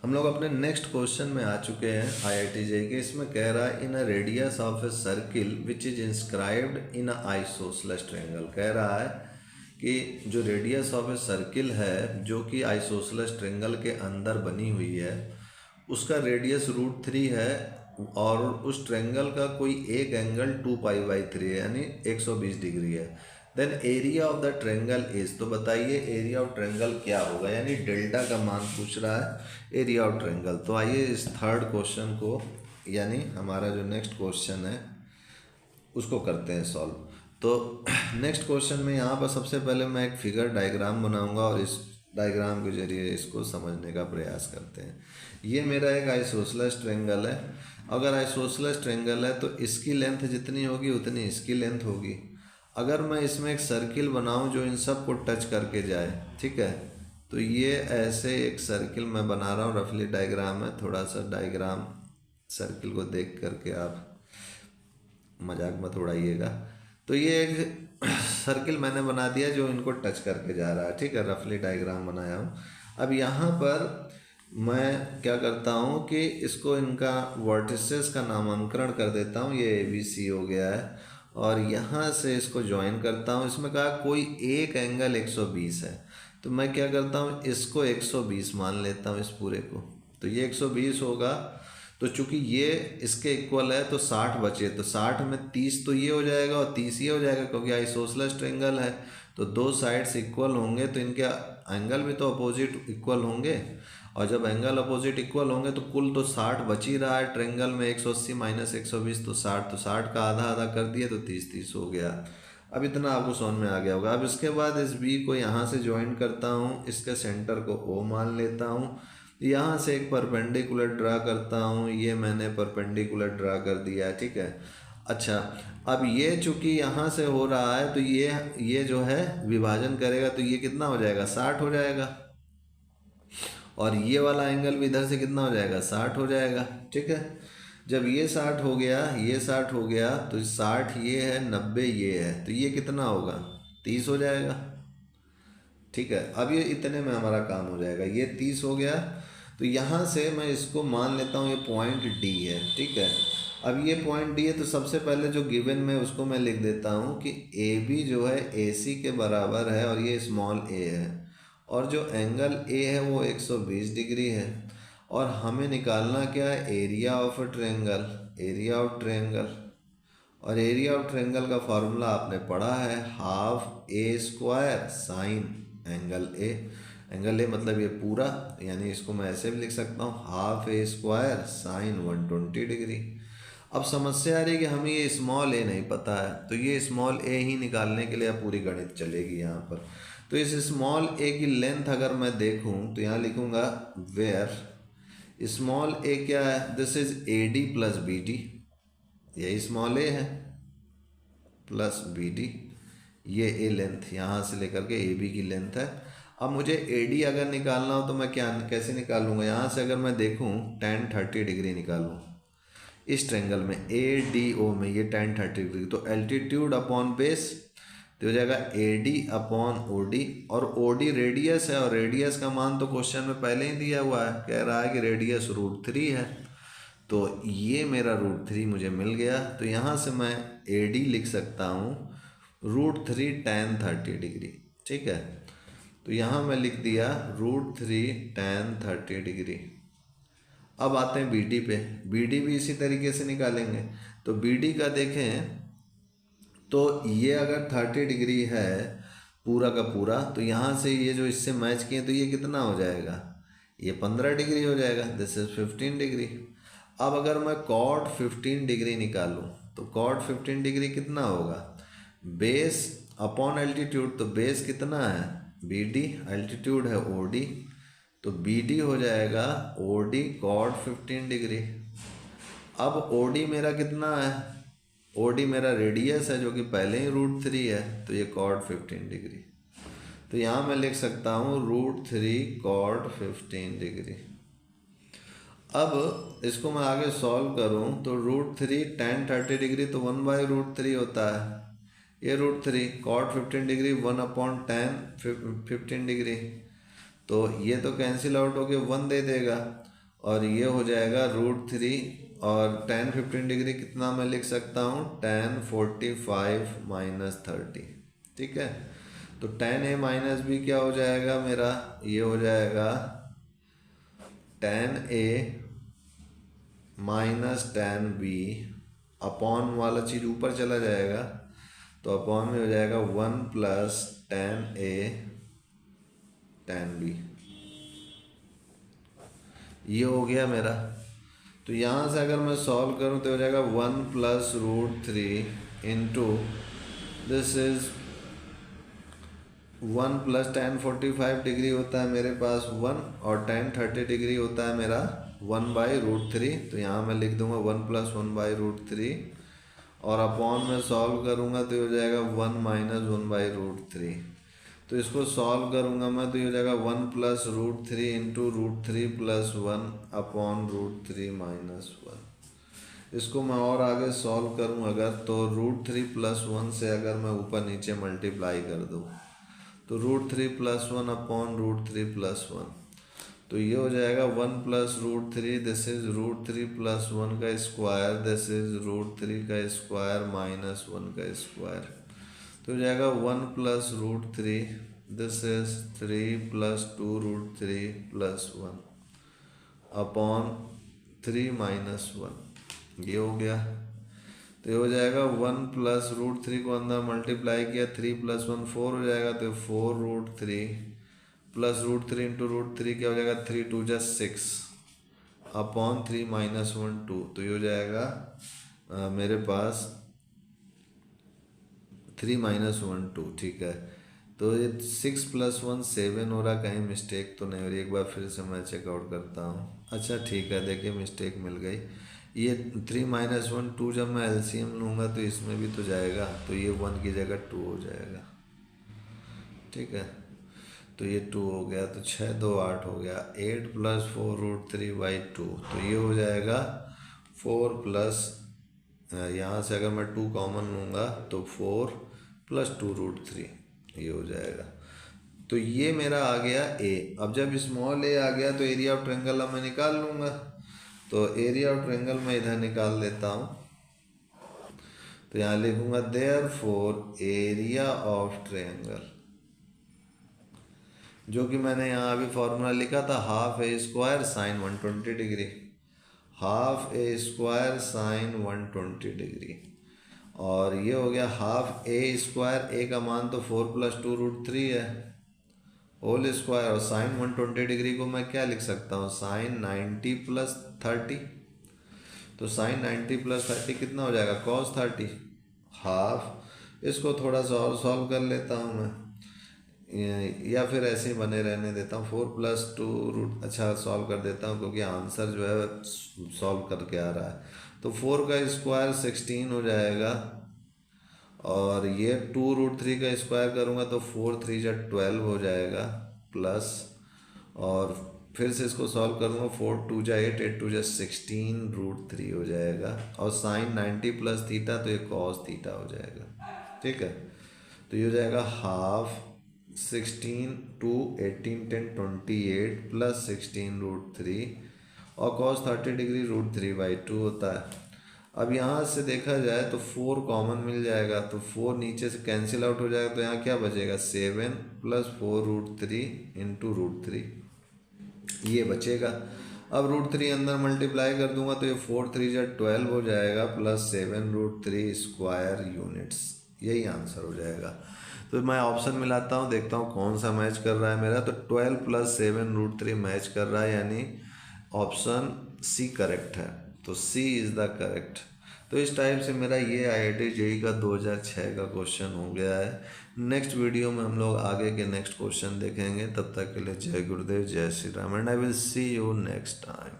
हम लोग अपने नेक्स्ट क्वेश्चन में आ चुके हैं IIT JEE के। इसमें कह रहा है in a radius of a circle which is inscribed in a isosceles triangle. कह रहा है कि जो रेडियस ऑफ ए सर्किल है जो कि आइसोसेलेस ट्रायंगल के अंदर बनी हुई है, उसका रेडियस √3 है और उस ट्रायंगल का कोई एक एंगल 2π/3 है, यानी 120 डिग्री है। Then area of the triangle is, तो बताइए एरिया ऑफ ट्रायंगल क्या होगा, यानी डेल्टा का मान पूछ रहा है एरिया ऑफ ट्रायंगल। तो आइए इस थर्ड क्वेश्चन को, यानी हमारा जो नेक्स्ट क्वेश्चन है उसको करते हैं सॉल्व। तो नेक्स्ट क्वेश्चन में यहाँ पर सबसे पहले मैं एक फिगर डायग्राम बनाऊंगा और इस डायग्राम के जरिए इसको समझने का प्रयास करते हैं। ये मेरा एक आइसोसेलेस ट्रायंगल है। अगर आइसोसेलेस ट्रायंगल है तो इसकी लेंथ जितनी होगी उतनी इसकी लेंथ होगी। अगर मैं इसमें एक सर्किल बनाऊं जो इन सब को टच करके जाए, ठीक है, तो ये ऐसे एक सर्किल मैं बना रहा हूँ, रफली डायग्राम है। थोड़ा सा डायग्राम सर्किल को देख करके आप मजाक मत उड़ाइएगा। तो ये एक सर्किल मैंने बना दिया जो इनको टच करके जा रहा है, ठीक है, रफली डायग्राम बनाया हूँ। अब यहाँ पर मैं क्या करता हूँ कि इसको इनका वर्टिसेस का नामकरण कर देता हूँ। ये ABC हो गया है और यहाँ से इसको ज्वाइन करता हूँ। इसमें कहा कोई एक एंगल 120 है, तो मैं क्या करता हूँ इसको 120 मान लेता हूँ इस पूरे को। तो ये 120 होगा, तो चूंकि ये इसके इक्वल है तो 60 बचे, तो 60 में 30 तो ये हो जाएगा और 30 ये हो जाएगा, क्योंकि आइसोसेलेस ट्रायंगल है तो दो साइड्स इक्वल होंगे तो इनके एंगल भी तो अपोजिट इक्वल होंगे। और जब एंगल अपोजिट इक्वल होंगे तो कुल तो 60 बच ही रहा है ट्रायंगल में। 180 माइनस 120 तो 60, तो 60 का आधा आधा कर दिए तो 30 हो गया। अब इतना आपको समझ में आ गया होगा। अब इसके बाद इस B को यहाँ से ज्वाइन करता हूँ, इसके सेंटर को O मान लेता हूँ, यहाँ से एक परपेंडिकुलर ड्रा करता हूँ। ये मैंने परपेंडिकुलर ड्रा कर दिया, ठीक है। अच्छा, अब ये चूंकि यहाँ से हो रहा है तो ये जो है विभाजन करेगा तो ये कितना हो जाएगा, 60 हो जाएगा। और ये वाला एंगल भी इधर से कितना हो जाएगा, 60 हो जाएगा, ठीक है। जब ये 60 हो गया, ये 60 हो गया, तो 60 ये है, 90 ये है, तो ये कितना होगा, 30 हो जाएगा, ठीक है। अब ये इतने में हमारा काम हो जाएगा। ये 30 हो गया, तो यहाँ से मैं इसको मान लेता हूँ ये पॉइंट D है, ठीक है। अब ये पॉइंट D है तो सबसे पहले जो गिवन में उसको मैं लिख देता हूँ कि AB जो है AC के बराबर है और ये स्मॉल a है, और जो एंगल A है वो 120 डिग्री है। और हमें निकालना क्या है, area of triangle, area of triangle. और एरिया ऑफ ट्रायंगल का फॉर्मूला आपने पढ़ा है, half A² sign angle A। Angle A मतलब ये पूरा, यानी इसको मैं ऐसे भी लिख सकता हूँ, हाफ A² साइन 120 डिग्री। अब समस्या आ रही है कि हमें ये स्मॉल a नहीं पता है, तो ये स्मॉल a ही निकालने के लिए अब पूरी गणित चलेगी यहाँ पर। तो इस स्मॉल a की लेंथ अगर मैं देखूँ तो यहाँ लिखूँगा वेयर स्मॉल a क्या है, this is AD plus BD, यही स्मॉल a है, प्लस BD, ये a लेंथ यहाँ से लेकर के AB की लेंथ है। अब मुझे AD अगर निकालना हो तो मैं कैसे निकालूंगा, यहाँ से अगर मैं देखूँ tan 30 डिग्री निकालूँ इस ट्रायंगल में ADO में, ये tan 30 डिग्री, तो एल्टीट्यूड अपॉन बेस तो हो जाएगा AD अपॉन OD, और OD रेडियस है और रेडियस का मान तो क्वेश्चन में पहले ही दिया हुआ है, कह रहा है कि रेडियस √3 है, तो ये मेरा √3 मुझे मिल गया। तो यहाँ से मैं AD लिख सकता हूँ √3 tan 30 डिग्री, ठीक है। तो यहाँ मैं लिख दिया √3 tan 30 डिग्री। अब आते हैं BD पे, BD भी इसी तरीके से निकालेंगे। तो BD का देखें तो ये अगर 30 डिग्री है पूरा का पूरा, तो यहाँ से ये जो इससे मैच किए तो ये कितना हो जाएगा, ये 15 डिग्री हो जाएगा, दिस इज 15 डिग्री। अब अगर मैं cot 15 डिग्री निकालूँ तो cot 15 डिग्री कितना होगा, बेस अपॉन एल्टीट्यूड, तो बेस कितना है BD, एल्टीट्यूड है OD, तो BD हो जाएगा OD cot 15 डिग्री। अब OD मेरा कितना है, OD मेरा रेडियस है जो कि पहले ही √3 है, तो ये cot 15 डिग्री। तो यहाँ मैं लिख सकता हूँ √3 cot 15 डिग्री। अब इसको मैं आगे सॉल्व करूँ तो √3 tan 30 डिग्री तो 1/√3 होता है, ये √3 cot 15 डिग्री 1/tan 15 डिग्री, तो ये तो कैंसिल आउट होके 1 दे देगा। और ये हो जाएगा √3 और tan 15 डिग्री कितना मैं लिख सकता हूँ, tan 45 माइनस 30। ठीक है, तो tan a माइनस बी क्या हो जाएगा मेरा, ये हो जाएगा tan a minus tan b, upon वाला चीज़ ऊपर चला जाएगा तो अपॉन में हो जाएगा 1 plus tan a tan b। ये हो गया मेरा। तो यहाँ से अगर मैं सॉल्व करूँ तो हो जाएगा 1 plus √3 into this is 1 plus tan 45 degree होता है मेरे पास 1 और tan 30 डिग्री होता है मेरा 1/√3। तो यहाँ मैं लिख दूंगा 1 प्लस 1/√3 और अपॉन में सॉल्व करूँगा तो हो जाएगा 1 माइनस 1/√3। तो इसको सॉल्व करूँगा मैं तो ये हो जाएगा 1 plus √3 into √3 plus 1 upon √3 minus 1। इसको मैं और आगे सॉल्व करूँ अगर तो √3 प्लस 1 से अगर मैं ऊपर नीचे मल्टीप्लाई कर दूँ तो √3 प्लस 1 अपॉन √3 प्लस 1। तो ये हो जाएगा 1 प्लस √3, दिस इज √3 प्लस 1 का स्क्वायर, दिस इज √3 का स्क्वायर माइनस 1 का स्क्वायर। तो हो जाएगा 1 plus √3, this is 3 plus 2√3 plus 1 upon 3 minus 1। ये हो गया। तो ये हो जाएगा 1 प्लस √3 को अंदर मल्टीप्लाई किया, 3 प्लस 1 4 हो जाएगा तो 4√3 प्लस √3 इंटू √3 क्या हो जाएगा 3 2 जा 6 अपॉन 3 माइनस 1 2। तो ये हो जाएगा मेरे पास 3 माइनस 1 2। ठीक है, तो ये 6 प्लस 1 7 हो रहा, कहीं मिस्टेक तो नहीं हो रही, एक बार फिर से मैं चेकआउट करता हूँ। अच्छा ठीक है, देखिए मिस्टेक मिल गई। ये 3 माइनस 1 2 जब मैं एलसीएम लूँगा तो इसमें भी तो जाएगा, तो ये 1 की जगह 2 हो जाएगा। ठीक है, तो ये 2 हो गया, तो 6 2 8 हो गया। 8 प्लस 4√3/2, तो ये हो जाएगा 4 प्लस, यहाँ से अगर मैं 2 कॉमन लूँगा तो 4 प्लस 2√3 ये हो जाएगा। तो ये मेरा आ गया ए। अब जब स्मॉल ए आ गया तो एरिया ऑफ ट्रायंगल अब मैं निकाल लूँगा। तो एरिया ऑफ ट्रायंगल मैं इधर निकाल लेता हूँ, तो यहाँ लिखूँगा देयरफॉर एरिया ऑफ ट्रायंगल, जो कि मैंने यहाँ अभी फॉर्मूला लिखा था, हाफ ए स्क्वायर साइन 120 डिग्री, हाफ ए स्क्वायर साइन 120 डिग्री। और ये हो गया हाफ ए स्क्वायर, ए का मान तो 4 प्लस 2√3 है होल स्क्वायर, और साइन 120 डिग्री को मैं क्या लिख सकता हूँ, साइन 90 प्लस 30। तो साइन 90 प्लस 30 कितना हो जाएगा, कॉस 30 हाफ। इसको थोड़ा सा और सॉल्व कर लेता हूँ मैं, या फिर ऐसे ही बने रहने देता हूँ। 4 प्लस 2 अच्छा सॉल्व कर देता हूँ क्योंकि आंसर जो है सॉल्व करके आ रहा है। तो 4 का स्क्वायर 16 हो जाएगा, और ये 2√3 का स्क्वायर करूँगा तो 4 3 जा 12 हो जाएगा प्लस, और फिर से इसको सॉल्व करूँगा 4 2 जा 8 8 2 जा 16√3 हो जाएगा, और साइन 90 प्लस थीटा तो ये कॉस थीटा हो जाएगा। ठीक है, तो ये हो जाएगा हाफ 16 2 18 10 28 प्लस 16√3 और कॉस 30 डिग्री √3/2 होता है। अब यहाँ से देखा जाए तो 4 कॉमन मिल जाएगा, तो 4 नीचे से कैंसिल आउट हो जाएगा, तो यहाँ क्या बचेगा 7 प्लस 4√3 इंटू √3 ये बचेगा। अब √3 अंदर मल्टीप्लाई कर दूंगा तो ये 4 3 जा 12 हो जाएगा प्लस 7√3 स्क्वायर यूनिट्स, यही आंसर हो जाएगा। तो मैं ऑप्शन मिलाता हूँ, देखता हूँ कौन सा मैच कर रहा है मेरा। तो 12 प्लस 7√3 मैच कर रहा है, यानी ऑप्शन सी करेक्ट है। तो सी इज़ द करेक्ट। तो इस टाइप से मेरा ये IIT JEE का 2006 का क्वेश्चन हो गया है। नेक्स्ट वीडियो में हम लोग आगे के नेक्स्ट क्वेश्चन देखेंगे। तब तक के लिए जय गुरुदेव, जय Shri Ram, and I will see you next time.